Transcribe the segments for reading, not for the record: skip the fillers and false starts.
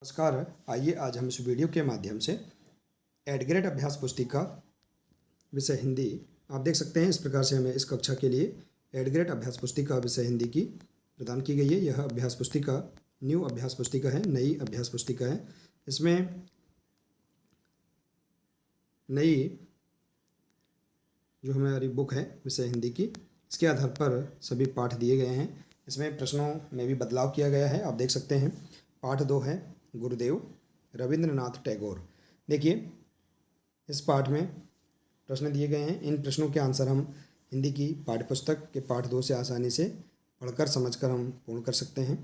नमस्कार। आइए आज हम इस वीडियो के माध्यम से एड ग्रेड अभ्यास पुस्तिका विषय हिंदी आप देख सकते हैं। इस प्रकार से हमें इस कक्षा के लिए एड ग्रेड अभ्यास पुस्तिका विषय हिंदी की प्रदान की गई है। यह अभ्यास पुस्तिका न्यू अभ्यास पुस्तिका है, नई अभ्यास पुस्तिका है। इसमें नई जो हमारी बुक है विषय हिंदी की, इसके आधार पर सभी पाठ दिए गए हैं। इसमें प्रश्नों में भी बदलाव किया गया है, आप देख सकते हैं। पाठ 2 है गुरुदेव रविंद्रनाथ टैगोर। देखिए, इस पाठ में प्रश्न दिए गए हैं। इन प्रश्नों के आंसर हम हिंदी की पाठ्यपुस्तक के पाठ 2 से आसानी से पढ़कर समझकर हम पूर्ण कर सकते हैं।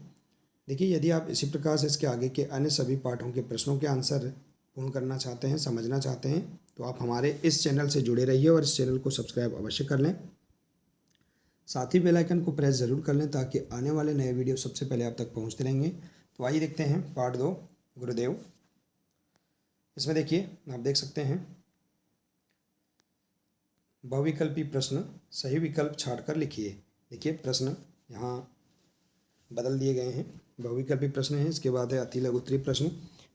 देखिए, यदि आप इसी प्रकार से इसके आगे के अन्य सभी पाठों के प्रश्नों के आंसर पूर्ण करना चाहते हैं, समझना चाहते हैं, तो आप हमारे इस चैनल से जुड़े रहिए और इस चैनल को सब्सक्राइब अवश्य कर लें। साथ ही बेल आइकन को प्रेस ज़रूर कर लें ताकि आने वाले नए वीडियो सबसे पहले आप तक पहुंचते रहेंगे। तो आइए देखते हैं पाठ 2 गुरुदेव। इसमें देखिए, आप देख सकते हैं बहुविकल्पी प्रश्न, सही विकल्प छांटकर लिखिए। देखिए, प्रश्न यहाँ बदल दिए गए हैं। बहुविकल्पी प्रश्न है, इसके बाद है अति लघुत्तरीय प्रश्न,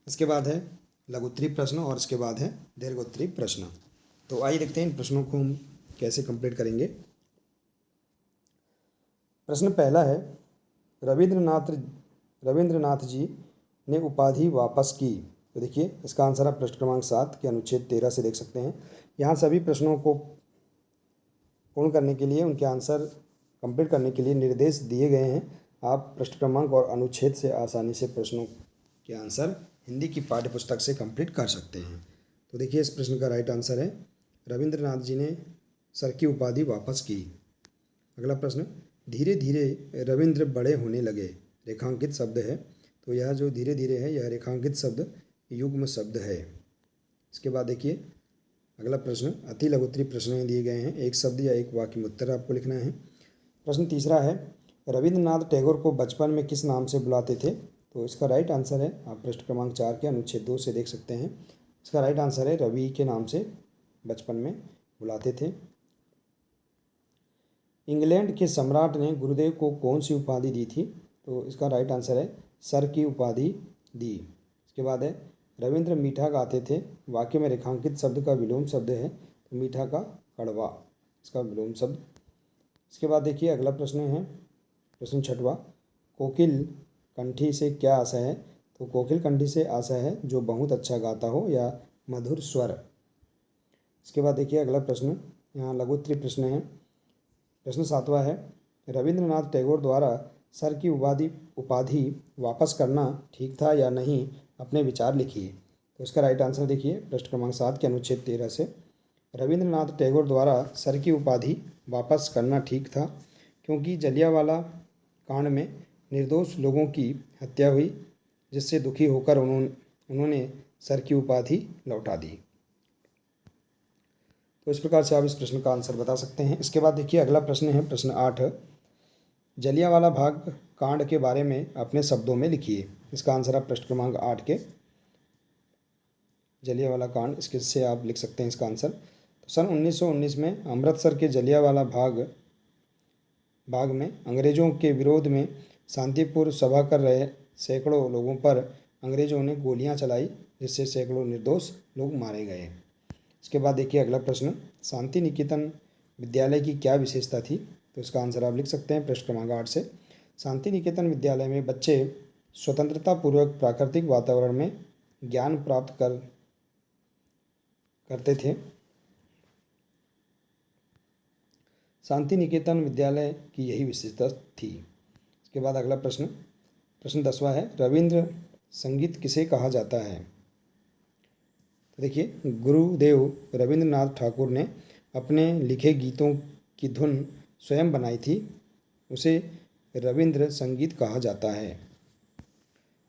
इसके बाद है लघुत्तरीय प्रश्न और इसके बाद है दीर्घोत्तरीय प्रश्न। तो आइए देखते हैं इन प्रश्नों को हम कैसे कंप्लीट करेंगे। प्रश्न पहला है, रविंद्रनाथ जी ने उपाधि वापस की। तो देखिए, इसका आंसर आप पृष्ठ क्रमांक 7 के अनुच्छेद 13 से देख सकते हैं। यहाँ सभी प्रश्नों को पूर्ण करने के लिए, उनके आंसर कंप्लीट करने के लिए निर्देश दिए गए हैं। आप पृष्ठ क्रमांक और अनुच्छेद से आसानी से प्रश्नों के आंसर हिंदी की पाठ्यपुस्तक से कंप्लीट कर सकते हैं। तो देखिए, इस प्रश्न का राइट आंसर है रविंद्रनाथ जी ने सर की उपाधि वापस की। अगला प्रश्न, धीरे धीरे रविंद्र बड़े होने लगे। रेखांकित शब्द है, तो यह जो धीरे धीरे है यह रेखांकित शब्द युग्म शब्द है। इसके बाद देखिए अगला प्रश्न, अति लघुत्तरीय प्रश्न दिए गए हैं। एक शब्द या एक वाक्य में उत्तर आपको लिखना है। प्रश्न तीसरा है, रविंद्रनाथ टैगोर को बचपन में किस नाम से बुलाते थे। तो इसका राइट आंसर है, आप पृष्ठ क्रमांक 4 के अनुच्छेद 2 से देख सकते हैं। इसका राइट आंसर है रवि के नाम से बचपन में बुलाते थे। इंग्लैंड के सम्राट ने गुरुदेव को कौन सी उपाधि दी थी। तो इसका राइट आंसर है सर की उपाधि दी। इसके बाद है, रविंद्र मीठा गाते थे। वाक्य में रेखांकित शब्द का विलोम शब्द है, तो मीठा का कड़वा, इसका विलोम शब्द। इसके बाद देखिए अगला प्रश्न है, प्रश्न 6वां, कोकिल कंठी से क्या आशय है। तो कोकिल कंठी से आशय है जो बहुत अच्छा गाता हो या मधुर स्वर। इसके बाद देखिए अगला प्रश्न, यहाँ लघुत्तरीय प्रश्न है। प्रश्न 7वां है, रविंद्रनाथ टैगोर द्वारा सर की उपाधि वापस करना ठीक था या नहीं, अपने विचार लिखिए। तो इसका राइट आंसर देखिए पृष्ठ क्रमांक 7 के अनुच्छेद 13 से, रविंद्रनाथ टैगोर द्वारा सर की उपाधि वापस करना ठीक था क्योंकि जलियांवाला कांड में निर्दोष लोगों की हत्या हुई, जिससे दुखी होकर उन्होंने सर की उपाधि लौटा दी। तो इस प्रकार से आप इस प्रश्न का आंसर बता सकते हैं। इसके बाद देखिए अगला प्रश्न है, प्रश्न 8, जलियांवाला बाग कांड के बारे में अपने शब्दों में लिखिए। इसका आंसर आप पृष्ठ क्रमांक 8 के जलियांवाला कांड, इसके से आप लिख सकते हैं इसका आंसर। तो सन 1919 में अमृतसर के जलियांवाला बाग में अंग्रेज़ों के विरोध में शांतिपूर्ण सभा कर रहे सैकड़ों लोगों पर अंग्रेज़ों ने गोलियां चलाई, जिससे सैकड़ों निर्दोष लोग मारे गए। इसके बाद देखिए अगला प्रश्न, शांति निकेतन विद्यालय की क्या विशेषता थी। तो इसका आंसर आप लिख सकते हैं पृष्ठ क्रमांक 8 से, शांति निकेतन विद्यालय में बच्चे स्वतंत्रतापूर्वक प्राकृतिक वातावरण में ज्ञान प्राप्त करते थे। शांति निकेतन विद्यालय की यही विशेषता थी। इसके बाद अगला प्रश्न, प्रश्न 10वां है, रविंद्र संगीत किसे कहा जाता है। तो देखिए, गुरुदेव रविंद्रनाथ ठाकुर ने अपने लिखे गीतों की धुन स्वयं बनाई थी, उसे रविंद्र संगीत कहा जाता है।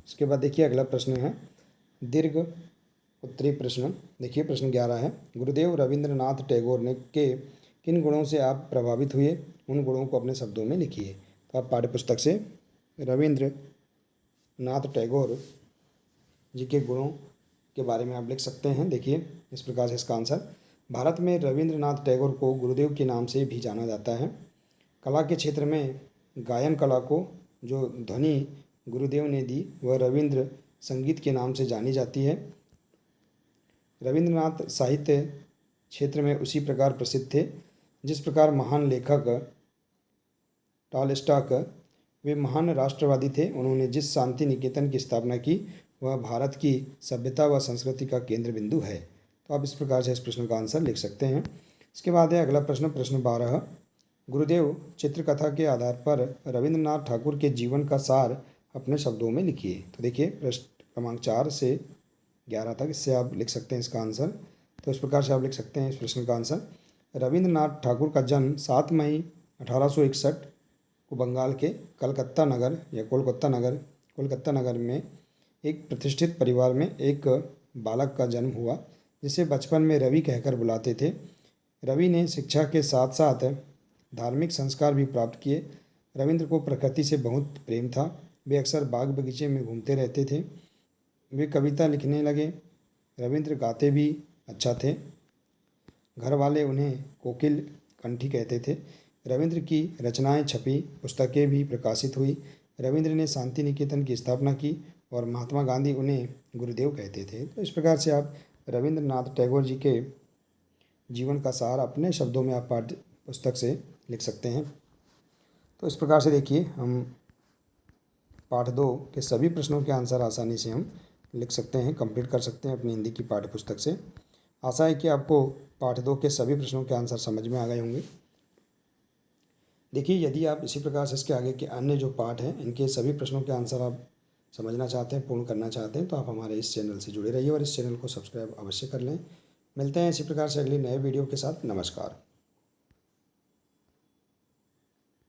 इसके बाद देखिए अगला प्रश्न है, दीर्घ उत्तरीय प्रश्न। देखिए प्रश्न 11 है, गुरुदेव रविंद्रनाथ टैगोर ने के किन गुणों से आप प्रभावित हुए, उन गुणों को अपने शब्दों में लिखिए। तो आप पाठ्यपुस्तक से रविंद्रनाथ टैगोर जी के गुणों के बारे में आप लिख सकते हैं। देखिए इस प्रकार से इसका आंसर, भारत में रविंद्रनाथ टैगोर को गुरुदेव के नाम से भी जाना जाता है। कला के क्षेत्र में गायन कला को जो ध्वनि गुरुदेव ने दी वह रविंद्र संगीत के नाम से जानी जाती है। रविंद्रनाथ साहित्य क्षेत्र में उसी प्रकार प्रसिद्ध थे जिस प्रकार महान लेखक टॉलस्टॉय वे महान राष्ट्रवादी थे। उन्होंने जिस शांति निकेतन की स्थापना की वह भारत की सभ्यता व संस्कृति का केंद्र बिंदु है। तो आप इस प्रकार से इस प्रश्न का आंसर लिख सकते हैं। इसके बाद है अगला प्रश्न, प्रश्न 12। गुरुदेव चित्रकथा के आधार पर रविंद्रनाथ ठाकुर के जीवन का सार अपने शब्दों में लिखिए। तो देखिए प्रश्न क्रमांक 4 से 11 तक इससे आप लिख सकते हैं इसका आंसर। तो इस प्रकार से आप लिख सकते हैं इस प्रश्न का आंसर। रविंद्रनाथ ठाकुर का जन्म 7 मई 1861 को बंगाल के कलकत्ता नगर या कोलकाता नगर में एक प्रतिष्ठित परिवार में एक बालक का जन्म हुआ जिसे बचपन में रवि कहकर बुलाते थे। रवि ने शिक्षा के साथ साथ धार्मिक संस्कार भी प्राप्त किए। रविंद्र को प्रकृति से बहुत प्रेम था। वे अक्सर बाग बगीचे में घूमते रहते थे। वे कविता लिखने लगे। रविंद्र गाते भी अच्छा थे। घर वाले उन्हें कोकिल कंठी कहते थे। रविंद्र की रचनाएं छपी, पुस्तकें भी प्रकाशित हुई। रविंद्र ने शांति निकेतन की स्थापना की और महात्मा गांधी उन्हें गुरुदेव कहते थे। तो इस प्रकार से आप रविंद्रनाथ टैगोर जी के जीवन का सार अपने शब्दों में आप पाठ्य पुस्तक से लिख सकते हैं। तो इस प्रकार से देखिए हम पाठ 2 के सभी प्रश्नों के आंसर आसानी से हम लिख सकते हैं, कंप्लीट कर सकते हैं अपनी हिंदी की पाठ्य पुस्तक से। आशा है कि आपको पाठ 2 के सभी प्रश्नों के आंसर समझ में आ गए होंगे। देखिए यदि आप इसी प्रकार से इसके आगे के अन्य जो पाठ हैं इनके सभी प्रश्नों के आंसर आप समझना चाहते हैं, पूर्ण करना चाहते हैं, तो आप हमारे इस चैनल से जुड़े रहिए और इस चैनल को सब्सक्राइब अवश्य कर लें। मिलते हैं इसी प्रकार से अगली नए वीडियो के साथ। नमस्कार।